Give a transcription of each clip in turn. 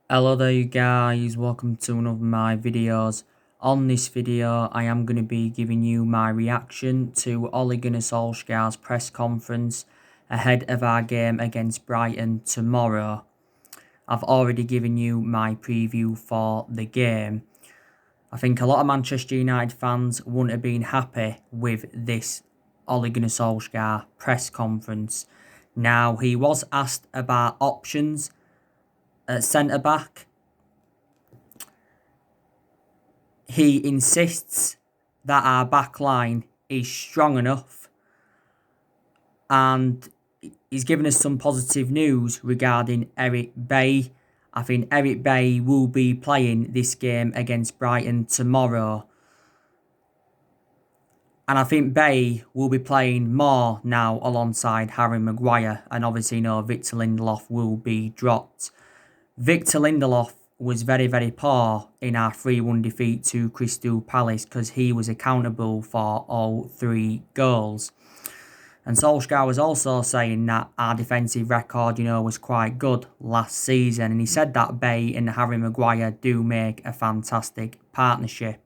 Hello there you guys, welcome to one of my videos. On this video I am going to be giving you my reaction to Ole Gunnar Solskjaer's press conference ahead of our game against Brighton tomorrow. I've already given you my preview for the game. I think a lot of Manchester United fans wouldn't have been happy with this Ole Gunnar Solskjaer press conference. Now, he was asked about options at centre-back. He insists that our back line is strong enough, and he's given us some positive news regarding Eric Bailly. I think Eric Bailly will be playing this game against Brighton tomorrow. And I think Bailly will be playing more now alongside Harry Maguire. And obviously, Victor Lindelof will be dropped. Victor Lindelof was very, very poor in our 3-1 defeat to Crystal Palace because he was accountable for all 3 goals. And Solskjaer was also saying that our defensive record, was quite good last season. And he said that Bailly and Harry Maguire do make a fantastic partnership.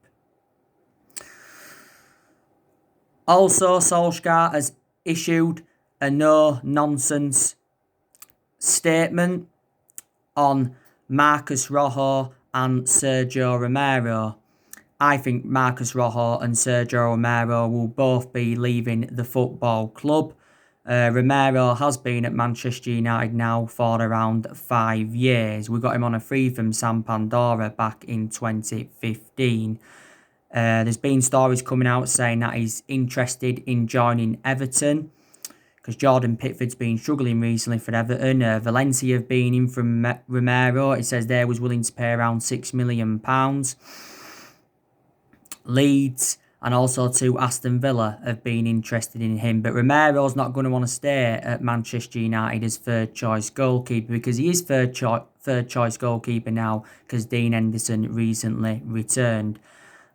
Also, Solskjaer has issued a no-nonsense statement on Marcos Rojo and Sergio Romero. I think Marcos Rojo and Sergio Romero will both be leaving the football club. Romero has been at Manchester United now for around 5 years. We got him on a free from San Pandora back in 2015. There's been stories coming out saying that he's interested in joining Everton because Jordan Pickford's been struggling recently for Everton. Valencia have been in from Romero. It says they was willing to pay around £6 million. Leeds and also to Aston Villa have been interested in him. But Romero's not going to want to stay at Manchester United as third choice goalkeeper because he is third choice goalkeeper now because Dean Henderson recently returned.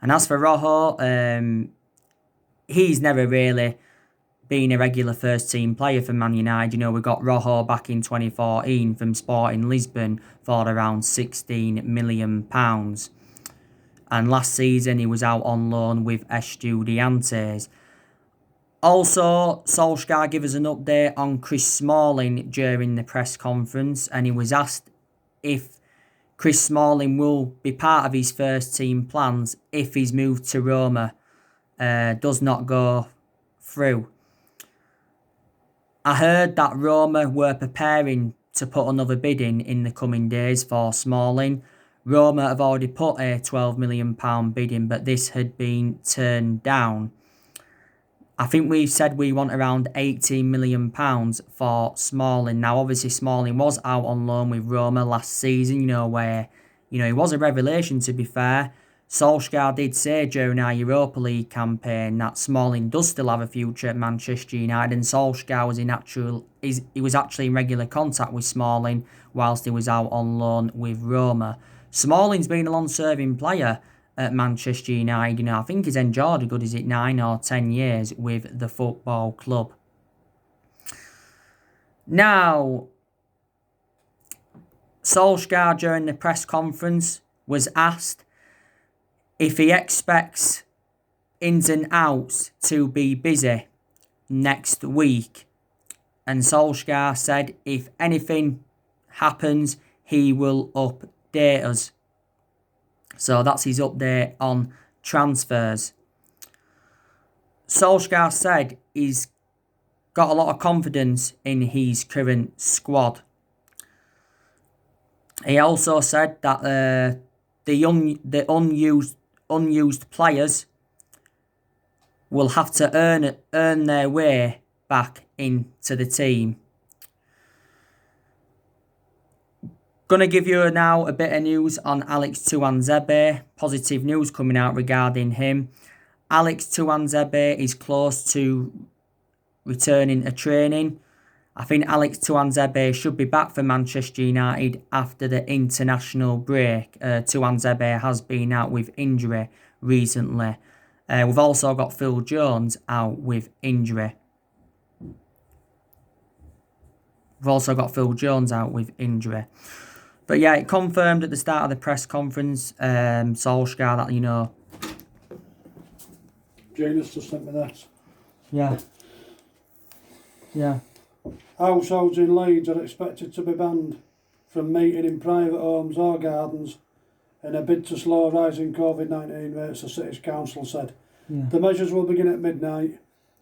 And as for Rojo, he's never really been a regular first-team player for Man United. We got Rojo back in 2014 from Sporting Lisbon for around £16 million. And last season, he was out on loan with Estudiantes. Also, Solskjaer gave us an update on Chris Smalling during the press conference. And he was asked if Chris Smalling will be part of his first team plans if his move to Roma does not go through. I heard that Roma were preparing to put another bid in the coming days for Smalling. Roma have already put a £12 million bid in, but this had been turned down. I think we've said we want around £18 million for Smalling. Now, obviously, Smalling was out on loan with Roma last season, where, he was a revelation, to be fair. Solskjaer did say during our Europa League campaign that Smalling does still have a future at Manchester United, and Solskjaer was actually in regular contact with Smalling whilst he was out on loan with Roma. Smalling's been a long-serving player at Manchester United. I think he's enjoyed a good, 9 or 10 years with the football club. Now, Solskjaer during the press conference was asked if he expects ins and outs to be busy next week. And Solskjaer said if anything happens, he will update us. So that's his update on transfers. Solskjaer said he's got a lot of confidence in his current squad. He also said that the unused players will have to earn their way back into the team. Gonna give you now a bit of news on Alex Tuanzebe. Positive news coming out regarding him. Alex Tuanzebe is close to returning to training. I think Alex Tuanzebe should be back for Manchester United after the international break. Tuanzebe has been out with injury recently. We've also got Phil Jones out with injury. But yeah, it confirmed at the start of the press conference, Solskjaer, that, Janus just sent me that. Yeah. Yeah. Households in Leeds are expected to be banned from meeting in private homes or gardens in a bid to slow rising COVID-19 rates, the city's council said. Yeah. The measures will begin at midnight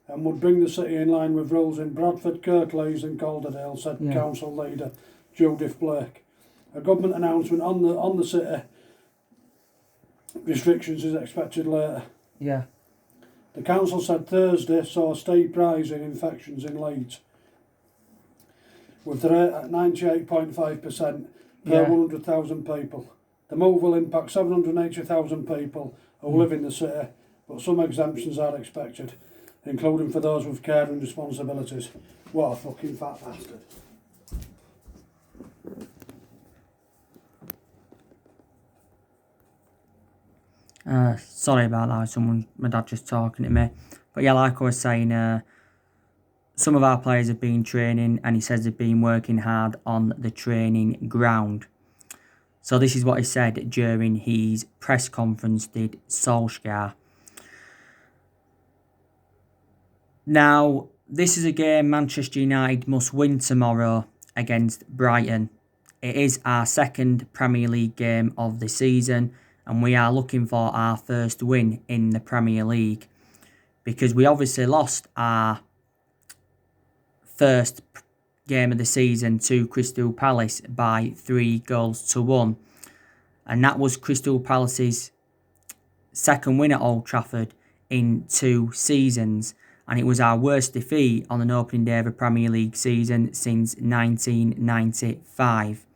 and would bring the city in line with rules in Bradford, Kirklees and Calderdale, said council leader Judith Blake. A government announcement on the city restrictions is expected later. Yeah. The council said Thursday saw a steep rise in infections in Leeds, with the rate at 98.5% per 100,000 people. The move will impact 780,000 people who live in the city, but some exemptions are expected, including for those with care and responsibilities. What a fucking fat bastard. Sorry about that, my dad just talking to me. But yeah, like I was saying, some of our players have been training, and he says they've been working hard on the training ground. So this is what he said during his press conference, did Solskjaer. Now, this is a game Manchester United must win tomorrow against Brighton. It is our second Premier League game of the season, and we are looking for our first win in the Premier League, because we obviously lost our first game of the season to Crystal Palace by 3-1, and that was Crystal Palace's second win at Old Trafford in 2 seasons, and it was our worst defeat on an opening day of a Premier League season since 1995.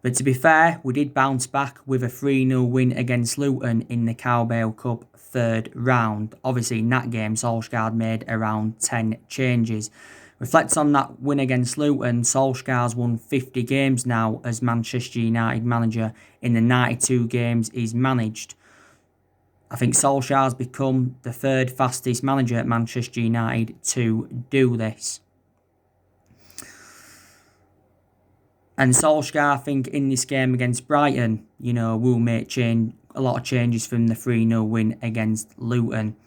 But to be fair, we did bounce back with a 3-0 win against Luton in the Carabao Cup third round. Obviously, in that game, Solskjaer made around 10 changes. Reflect on that win against Luton, Solskjaer's won 50 games now as Manchester United manager in the 92 games he's managed. I think Solskjaer's become the third fastest manager at Manchester United to do this. And Solskjaer, I think, in this game against Brighton, will make a lot of changes from the 3-0 win against Luton.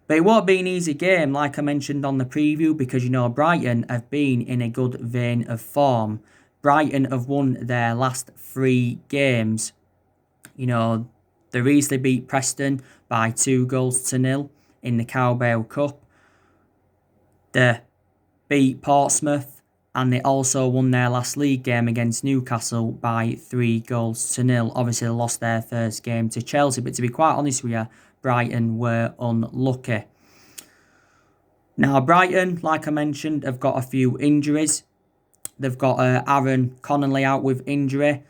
But it won't be an easy game, like I mentioned on the preview, because, Brighton have been in a good vein of form. Brighton have won their last 3 games. They recently beat Preston by 2-0 in the Carabao Cup. They beat Portsmouth, and they also won their last league game against Newcastle by 3-0. Obviously, they lost their first game to Chelsea, but to be quite honest with you, Brighton were unlucky. Now, Brighton, like I mentioned, have got a few injuries. They've got Aaron Connolly out with injury.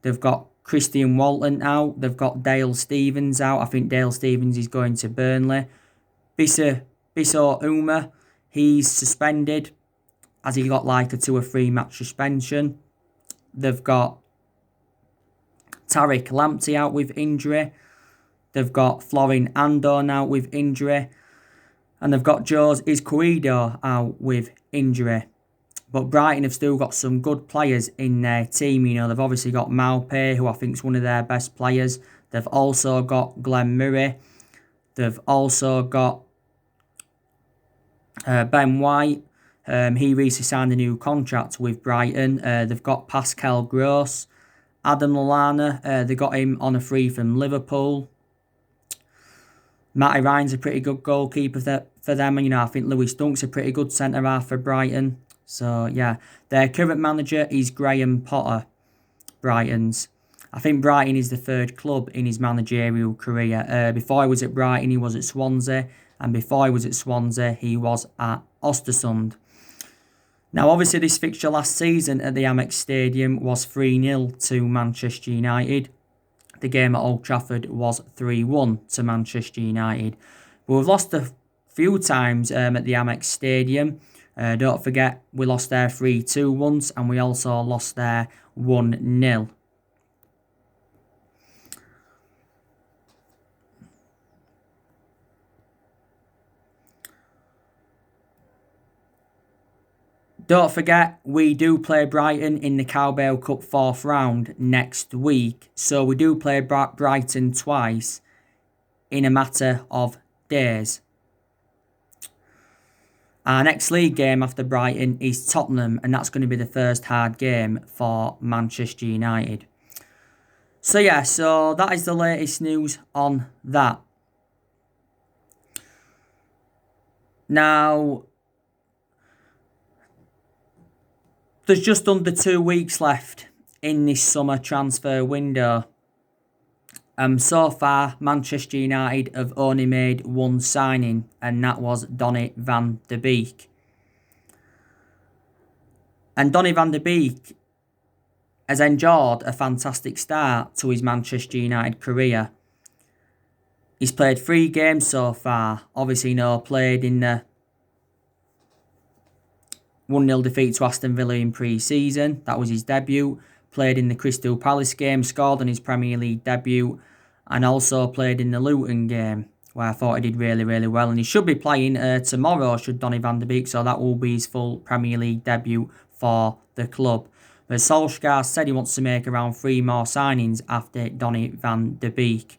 They've got Christian Walton out. They've got Dale Stephens out. I think Dale Stephens is going to Burnley. Biso Uma, he's suspended, as he got like a 2 or 3 match suspension. They've got Tariq Lamptey out with injury. They've got Florin Andorn out with injury. And they've got Jose Izquierdo out with injury. But Brighton have still got some good players in their team. They've obviously got Maupay, who I think is one of their best players. They've also got Glenn Murray. They've also got Ben White. He recently signed a new contract with Brighton. They've got Pascal Gross. Adam Lallana, they got him on a free from Liverpool. Matty Ryan's a pretty good goalkeeper for them. And, I think Lewis Dunk's a pretty good centre-half for Brighton. So, yeah. Their current manager is Graham Potter, Brighton's. I think Brighton is the third club in his managerial career. Before he was at Brighton, he was at Swansea. And before he was at Swansea, he was at Östersund. Now, obviously, this fixture last season at the Amex Stadium was 3-0 to Manchester United. The game at Old Trafford was 3-1 to Manchester United. But we've lost a few times at the Amex Stadium. Don't forget, we lost there 3-2 once, and we also lost there 1-0. Don't forget, we do play Brighton in the Cowbell Cup 4th round next week. So we do play Brighton twice in a matter of days. Our next league game after Brighton is Tottenham, and that's going to be the first hard game for Manchester United. So yeah, so that is the latest news on that. Now, there's just under 2 weeks left in this summer transfer window. So far, Manchester United have only made one signing, and that was Donny van de Beek. And Donny van de Beek has enjoyed a fantastic start to his Manchester United career. He's played 3 games so far. Obviously, played in the 1-0 defeat to Aston Villa in pre-season. That was his debut. Played in the Crystal Palace game, scored on his Premier League debut, and also played in the Luton game, where I thought he did really, really well. And he should be playing tomorrow, should Donny van de Beek, so that will be his full Premier League debut for the club. But Solsjaer said he wants to make around 3 more signings after Donny van de Beek.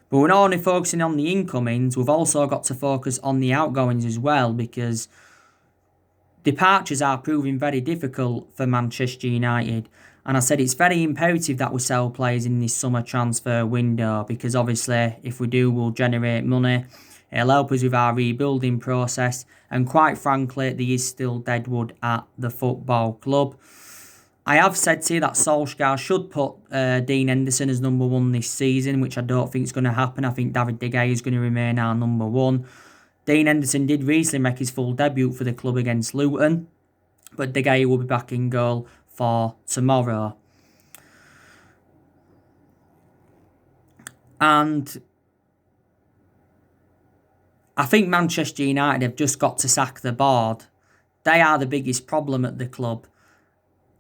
But we're not only focusing on the incomings, we've also got to focus on the outgoings as well, because departures are proving very difficult for Manchester United. And I said it's very imperative that we sell players in this summer transfer window, because obviously if we do, we'll generate money. It'll help us with our rebuilding process. And quite frankly, there is still deadwood at the football club. I have said to you that Solskjaer should put Dean Henderson as number 1 this season, which I don't think is going to happen. I think David De Gea is going to remain our number 1. Dean Henderson did recently make his full debut for the club against Luton, but De Gea will be back in goal for tomorrow. And I think Manchester United have just got to sack the board. They are the biggest problem at the club.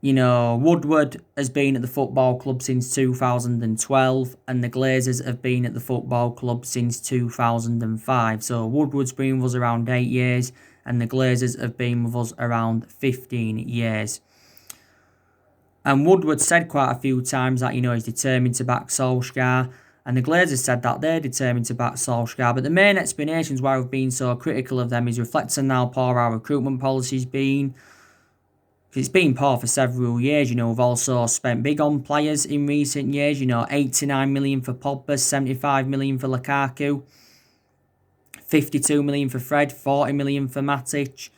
Woodward has been at the football club since 2012, and the Glazers have been at the football club since 2005. So Woodward's been with us around 8 years, and the Glazers have been with us around 15 years. And Woodward said quite a few times that, he's determined to back Solskjaer, and the Glazers said that they're determined to back Solskjaer. But the main explanations why we've been so critical of them is reflecting how poor our recruitment policy's been. It's been poor for several years. We've also spent big on players in recent years. 89 million for Pogba, 75 million for Lukaku, 52 million for Fred, 40 million for Matic,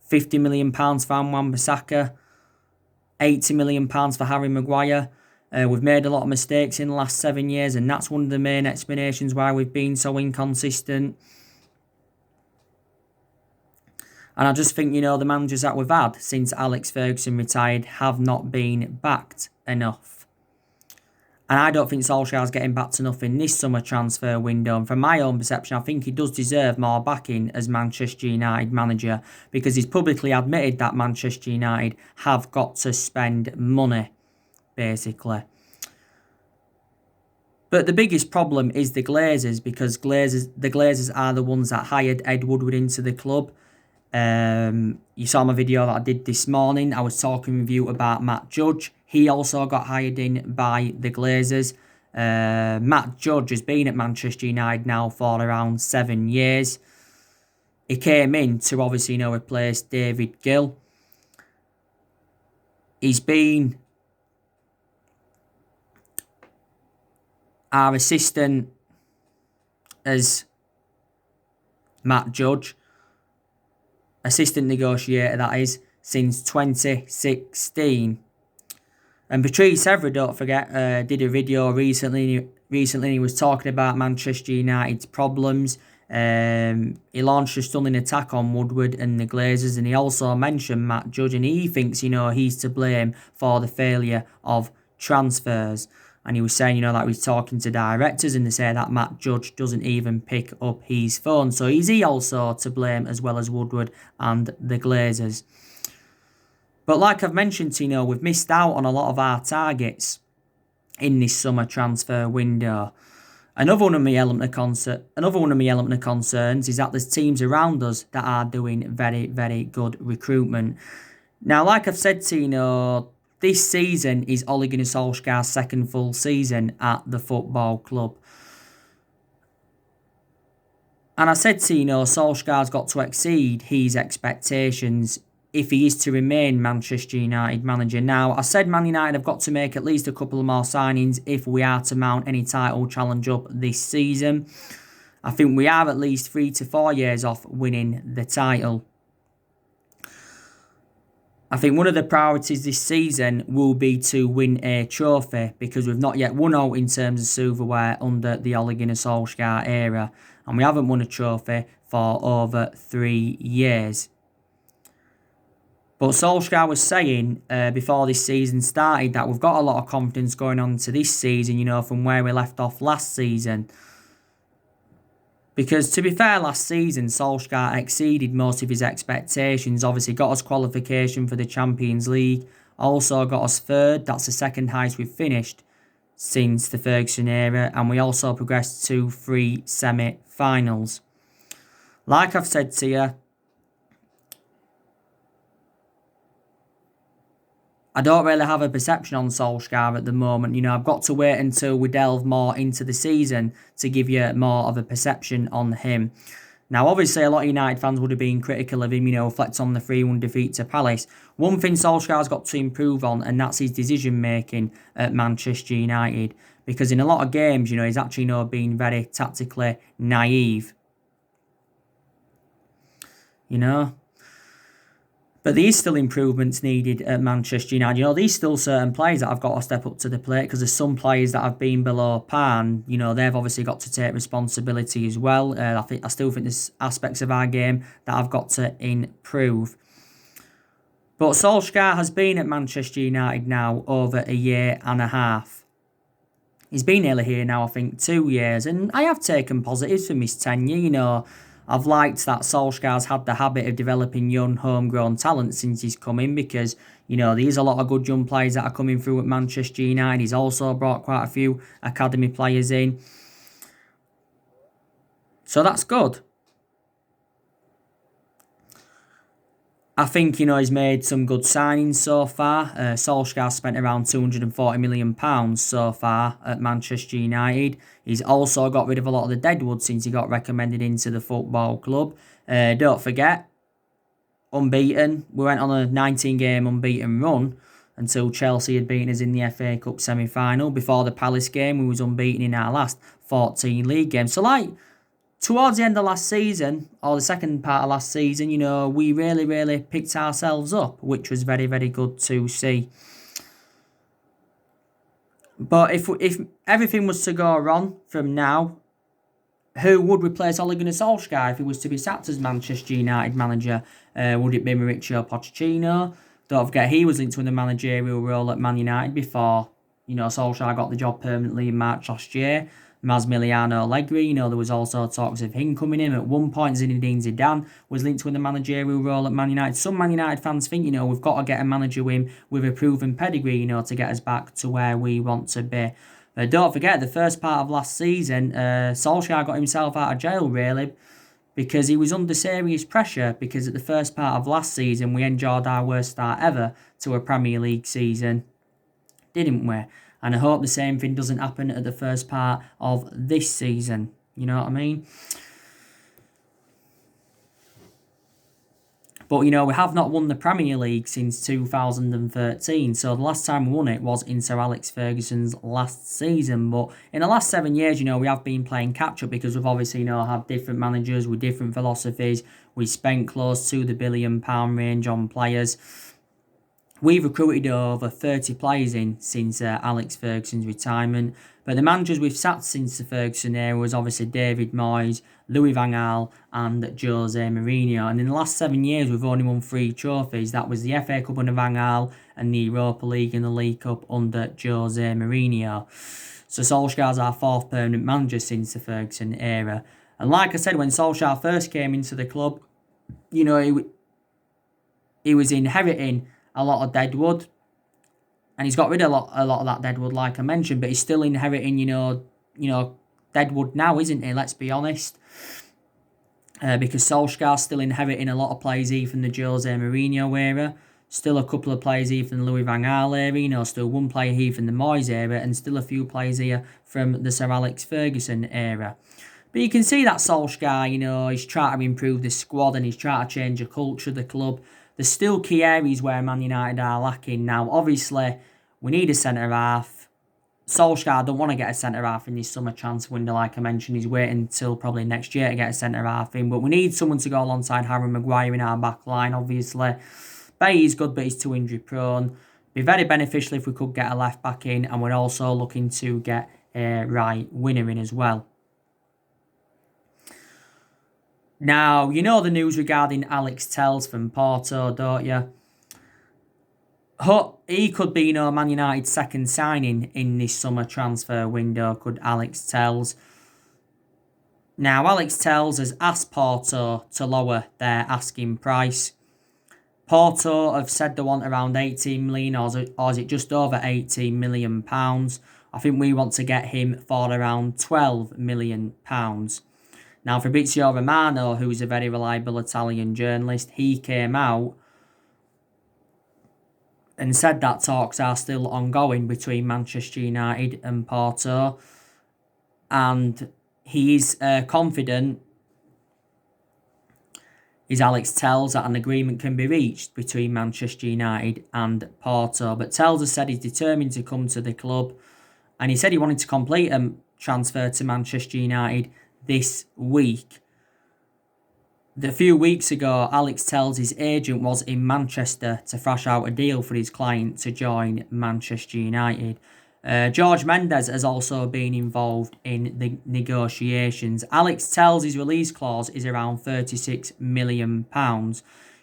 50 million pounds for Wan-Bissaka, 80 million pounds for Harry Maguire. We've made a lot of mistakes in the last 7 years, and that's one of the main explanations why we've been so inconsistent. And I just think, the managers that we've had since Alex Ferguson retired have not been backed enough. And I don't think Solskjaer's getting backed enough in this summer transfer window. And from my own perception, I think he does deserve more backing as Manchester United manager, because he's publicly admitted that Manchester United have got to spend money, basically. But the biggest problem is the Glazers, because the Glazers are the ones that hired Ed Woodward into the club. You saw my video that I did this morning. I was talking with you about Matt Judge. He also got hired in by the Glazers. Matt Judge has been at Manchester United now for around 7 years. He came in to obviously replace David Gill. He's been our assistant as Matt Judge. Assistant negotiator, that is, since 2016. And Patrice Evra, don't forget, did a video recently. He was talking about Manchester United's problems. He launched a stunning attack on Woodward and the Glazers, and he also mentioned Matt Judge, and he thinks, he's to blame for the failure of transfers. And he was saying, that he was talking to directors, and they say that Matt Judge doesn't even pick up his phone. So is he also to blame, as well as Woodward and the Glazers? But like I've mentioned, we've missed out on a lot of our targets in this summer transfer window. Another one of my element of concerns is that there's teams around us that are doing very, very good recruitment. Now, like I've said to this season is Ole Gunnar Solskjaer's second full season at the football club. And I said to Solskjaer's got to exceed his expectations if he is to remain Manchester United manager. Now, I said Man United have got to make at least a couple of more signings if we are to mount any title challenge up this season. I think we are at least 3 to 4 years off winning the title. I think one of the priorities this season will be to win a trophy because we've not yet won out in terms of silverware under the Ole Gunnar Solskjaer era. And we haven't won a trophy for over 3 years. But Solskjaer was saying before this season started that we've got a lot of confidence going on to this season, from where we left off last season. Because to be fair, last season, Solskjaer exceeded most of his expectations. Obviously got us qualification for the Champions League. Also got us third. That's the second highest we've finished since the Ferguson era. And we also progressed to 3 semi-finals. Like I've said to you, I don't really have a perception on Solskjaer at the moment. I've got to wait until we delve more into the season to give you more of a perception on him. Now, obviously, a lot of United fans would have been critical of him, reflect on the 3-1 defeat to Palace. One thing Solskjaer's got to improve on, and that's his decision-making at Manchester United. Because in a lot of games, he's actually been very tactically naive. But there is still improvements needed at Manchester United. There's still certain players that have got to step up to the plate because there's some players that have been below par and, they've obviously got to take responsibility as well. I still think there's aspects of our game that have got to improve. But Solskjaer has been at Manchester United now over a year and a half. He's been nearly here now, I think, 2 years. And I have taken positives from his tenure, I've liked that Solskjaer's had the habit of developing young, homegrown talent since he's come in because, there's a lot of good young players that are coming through at Manchester United. He's also brought quite a few academy players in. So that's good. I think, he's made some good signings so far. Solskjaer spent around £240 million so far at Manchester United. He's also got rid of a lot of the deadwood since he got recommended into the football club. Don't forget, unbeaten. We went on a 19-game unbeaten run until Chelsea had beaten us in the FA Cup semi-final. Before the Palace game, we was unbeaten in our last 14 league games. So, towards the end of last season, or the second part of last season, we really, really picked ourselves up, which was very, very good to see. But if everything was to go wrong from now, who would replace Ole Gunnar Solskjaer if he was to be sacked as Manchester United manager? Would it be Mauricio Pochettino? Don't forget, he was linked to the managerial role at Man United before, Solskjaer got the job permanently in March last year. Massimiliano Allegri, there was also talks of him coming in. At one point, Zinedine Zidane was linked to the managerial role at Man United. Some Man United fans think, we've got to get a manager in with a proven pedigree, to get us back to where we want to be. Don't forget, the first part of last season, Solskjaer got himself out of jail, really, because he was under serious pressure, because at the first part of last season, we enjoyed our worst start ever to a Premier League season, didn't we? And I hope the same thing doesn't happen at the first part of this season. You know what I mean? But, we have not won the Premier League since 2013. So the last time we won it was in Sir Alex Ferguson's last season. But in the last 7 years, we have been playing catch-up because we've obviously, had different managers with different philosophies. We spent close to the £1 billion range on players. We've recruited over 30 players in since Alex Ferguson's retirement. But the managers we've sacked since the Ferguson era was obviously David Moyes, Louis van Gaal and Jose Mourinho. And in the last 7 years, we've only won 3 trophies. That was the FA Cup under Van Gaal and the Europa League and the League Cup under Jose Mourinho. So Solskjaer's our 4th permanent manager since the Ferguson era. And like I said, when Solskjaer first came into the club, he was inheriting a lot of deadwood, and he's got rid of a lot of that deadwood, like I mentioned. But he's still inheriting, deadwood now, isn't he? Let's be honest. Because Solskjaer's still inheriting a lot of players here from the Jose Mourinho era. Still a couple of players here from the Louis van Gaal era. Still one player here from the Moyes era. And still a few players here from the Sir Alex Ferguson era. But you can see that Solskjaer, he's trying to improve the squad and he's trying to change the culture of the club. There's still key areas where Man United are lacking. Now, obviously, we need a centre-half. Solskjaer don't want to get a centre-half in this summer transfer window, like I mentioned. He's waiting until probably next year to get a centre-half in. But we need someone to go alongside Harry Maguire in our back line, obviously. Bailly's good, but he's too injury-prone. Be very beneficial if we could get a left-back in. And we're also looking to get a right winger in as well. Now, you know the news regarding Alex Telles from Porto, don't you? He could be, Man United's second signing in this summer transfer window, could Alex Telles. Now, Alex Telles has asked Porto to lower their asking price. Porto have said they want around 18 million, or is it just over 18 million pounds? I think we want to get him for around 12 million pounds. Now, Fabrizio Romano, who is a very reliable Italian journalist, he came out and said that talks are still ongoing between Manchester United and Porto. And he is confident, is Alex Telles, that an agreement can be reached between Manchester United and Porto. But Telles has said he's determined to come to the club. And he said he wanted to complete a transfer to Manchester United this week. A few weeks ago, Alex Telles' agent was in Manchester to thrash out a deal for his client to join Manchester United. George Mendes has also been involved in the negotiations. Alex Telles' release clause is around £36 million.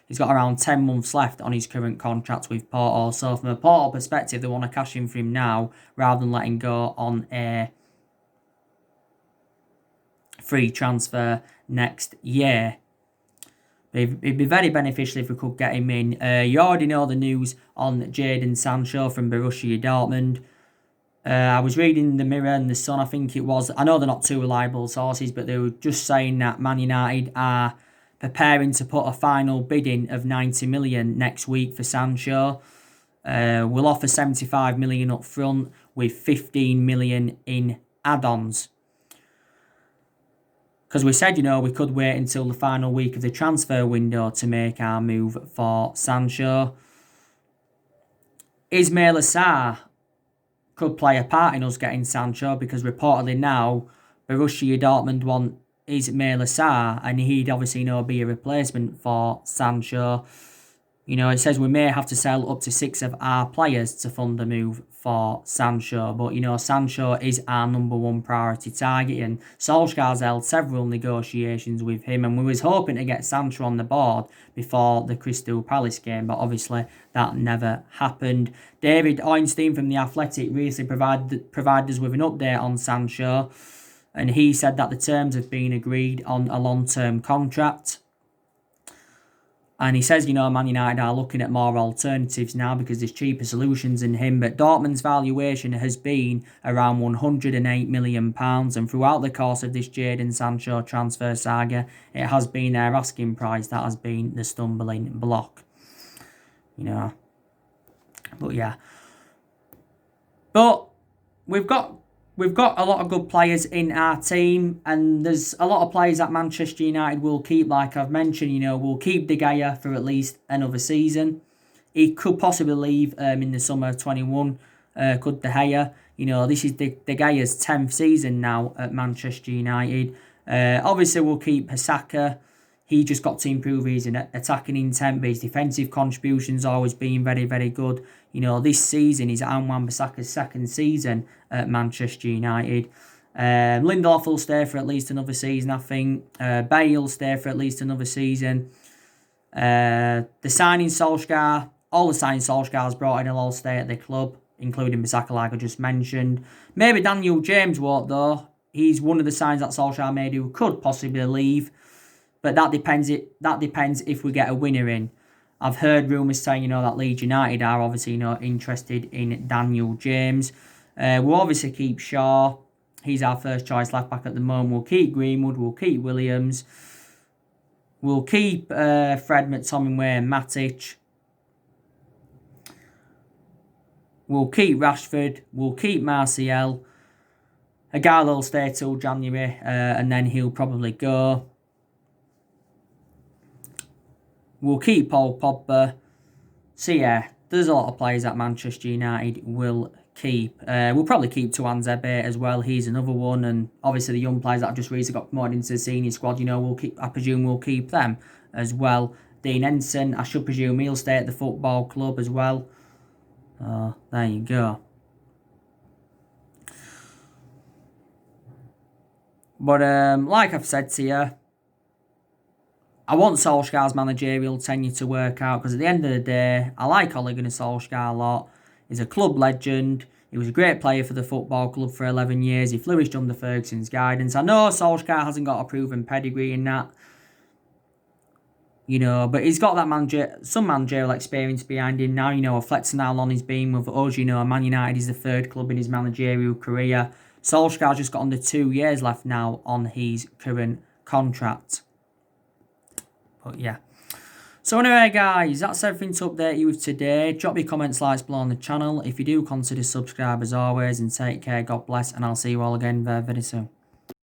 He's got around 10 months left on his current contract with Porto. So from a Porto perspective, they want to cash in for him now rather than letting go on a free transfer next year. It'd be very beneficial if we could get him in. You already know the news on Jadon Sancho from Borussia Dortmund. I was reading the Mirror and the Sun, I think it was. I know they're not two reliable sources, but they were just saying that Man United are preparing to put a final bidding of 90 million next week for Sancho. We'll offer 75 million up front with 15 million in add-ons. Because we said, we could wait until the final week of the transfer window to make our move for Sancho. Ismail Assar could play a part in us getting Sancho, because reportedly now Borussia Dortmund want Ismail Assar, and he'd obviously be a replacement for Sancho. It says we may have to sell up to 6 of our players to fund the move for Sancho. But, Sancho is our number one priority target. And Solskjaer's held several negotiations with him. And we was hoping to get Sancho on the board before the Crystal Palace game. But obviously that never happened. David Ornstein from The Athletic recently provided us with an update on Sancho. And he said that the terms have been agreed on a long-term contract. And he says, Man United are looking at more alternatives now because there's cheaper solutions than him. But Dortmund's valuation has been around £108 million. And throughout the course of this Jadon Sancho transfer saga, it has been their asking price that has been the stumbling block. But yeah. But we've got a lot of good players in our team, and there's a lot of players that Manchester United will keep, like I've mentioned. We'll keep De Gea for at least another season. He could possibly leave in the summer of 21, could De Gea. This is De Gea's 10th season now at Manchester United. Obviously, we'll keep Hysaka. He just got to improve his attacking intent, but his defensive contributions always been very, very good. This season is Anwan Bissaka's second season at Manchester United. Lindelof will stay for at least another season, I think. Bale will stay for at least another season. The signing Solskjaer, all the signings Solskjaer's brought in will all stay at the club, including Bissaka, like I just mentioned. Maybe Daniel James won't, though. He's one of the signs that Solskjaer made who could possibly leave. But that depends if we get a winner in. I've heard rumours saying, that Leeds United are obviously, interested in Daniel James. We'll obviously keep Shaw. He's our first choice left back at the moment. We'll keep Greenwood. We'll keep Williams. We'll keep Fred, McTominay and Matic. We'll keep Rashford. We'll keep Martial. Aguero will stay till January, and then he'll probably go. We'll keep Paul Pogba. So yeah, there's a lot of players that Manchester United will keep. We'll probably keep Tuan Zebe as well. He's another one, and obviously the young players that have just recently got promoted into the senior squad. You know, we'll keep. I presume we'll keep them as well. Dean Ensign, I should presume he'll stay at the football club as well. There you go. But like I've said to you, I want Solskjaer's managerial tenure to work out, because at the end of the day, I like Ole Gunnar Solskjaer a lot. He's a club legend. He was a great player for the football club for 11 years. He flourished under Ferguson's guidance. I know Solskjaer hasn't got a proven pedigree in that, you know, but he's got that some managerial experience behind him now. You know, reflecting how long he's been with us. You know, Man United is the third club in his managerial career. Solskjaer's just got under 2 years left now on his current contract. But yeah. So anyway, guys, that's everything to update you with today. Drop your comments, likes below on the channel. If you do, consider subscribe as always, and take care. God bless, and I'll see you all again very, very soon.